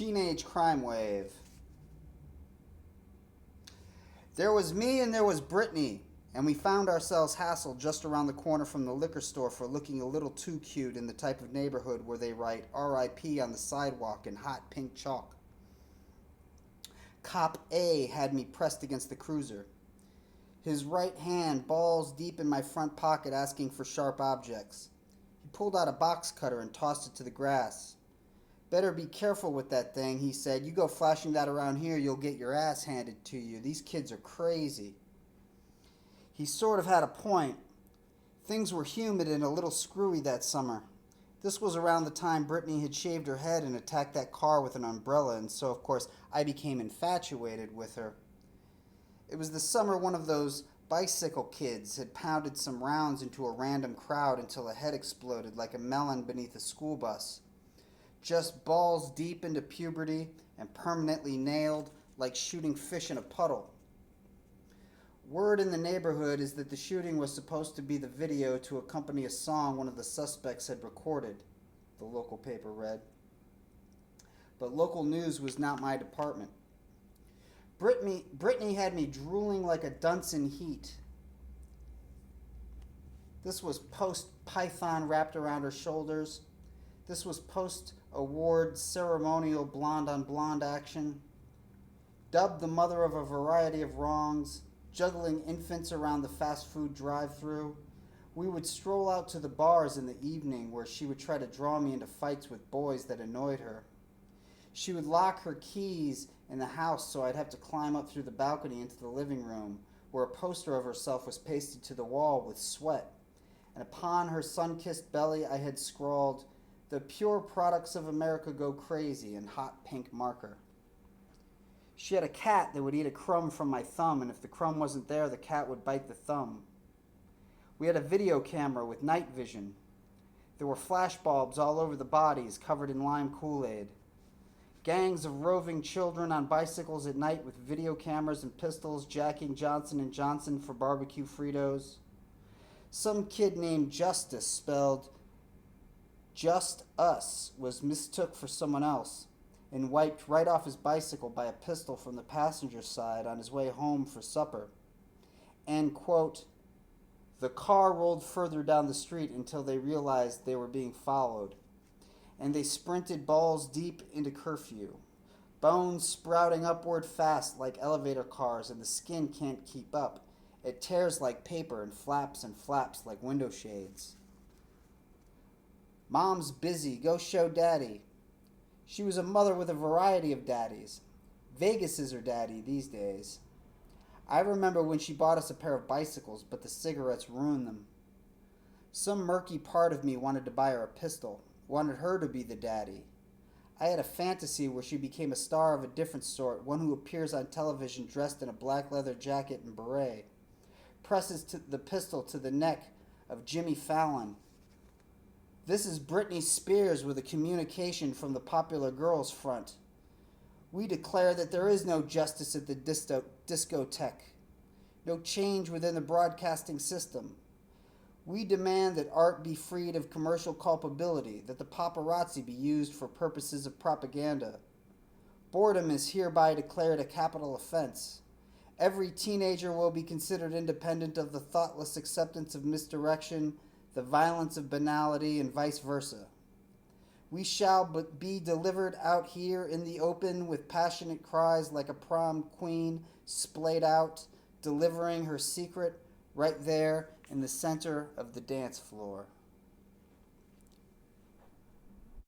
Teenage crime wave. There was me and there was Brittany, and we found ourselves hassled just around the corner from the liquor store for looking a little too cute in the type of neighborhood where they write RIP on the sidewalk in hot pink chalk. Cop A had me pressed against the cruiser, his right hand balls deep in my front pocket asking for sharp objects. He pulled out a box cutter and tossed it to the grass. Better be careful with that thing, he said. You go flashing that around here, you'll get your ass handed to you. These kids are crazy. He sort of had a point. Things were humid and a little screwy that summer. This was around the time Brittany had shaved her head and attacked that car with an umbrella, and so, of course, I became infatuated with her. It was the summer one of those bicycle kids had pounded some rounds into a random crowd until a head exploded like a melon beneath a school bus. Just balls deep into puberty and permanently nailed like shooting fish in a puddle. Word in the neighborhood is that the shooting was supposed to be the video to accompany a song one of the suspects had recorded, the local paper read. But local news was not my department. Brittany had me drooling like a dunce in heat. This was post-python wrapped around her shoulders. This was post-award ceremonial blonde-on-blonde action. Dubbed the mother of a variety of wrongs, juggling infants around the fast food drive-thru, we would stroll out to the bars in the evening where she would try to draw me into fights with boys that annoyed her. She would lock her keys in the house so I'd have to climb up through the balcony into the living room, where a poster of herself was pasted to the wall with sweat, and upon her sun-kissed belly I had scrawled, "The pure products of America go crazy," in hot pink marker. She had a cat that would eat a crumb from my thumb, and if the crumb wasn't there, the cat would bite the thumb. We had a video camera with night vision. There were flash bulbs all over the bodies, covered in lime Kool-Aid. Gangs of roving children on bicycles at night with video cameras and pistols jacking Johnson & Johnson for barbecue Fritos. Some kid named Justice, spelled Just Us, was mistook for someone else and wiped right off his bicycle by a pistol from the passenger side on his way home for supper. And, quote, the car rolled further down the street until they realized they were being followed, and they sprinted balls deep into curfew, bones sprouting upward fast like elevator cars, and the skin can't keep up. It tears like paper and flaps like window shades. Mom's busy, go show daddy. She was a mother with a variety of daddies. Vegas is her daddy these days. I remember when she bought us a pair of bicycles, but the cigarettes ruined them. Some murky part of me wanted to buy her a pistol, wanted her to be the daddy. I had a fantasy where she became a star of a different sort, one who appears on television dressed in a black leather jacket and beret, presses the pistol to the neck of Jimmy Fallon. This is Britney Spears with a communication from the Popular Girls Front. We declare that there is no justice at the discotheque, no change within the broadcasting system. We demand that art be freed of commercial culpability, that the paparazzi be used for purposes of propaganda. Boredom is hereby declared a capital offense. Every teenager will be considered independent of the thoughtless acceptance of misdirection, the violence of banality, and vice versa. We shall but be delivered out here in the open with passionate cries like a prom queen splayed out, delivering her secret right there in the center of the dance floor.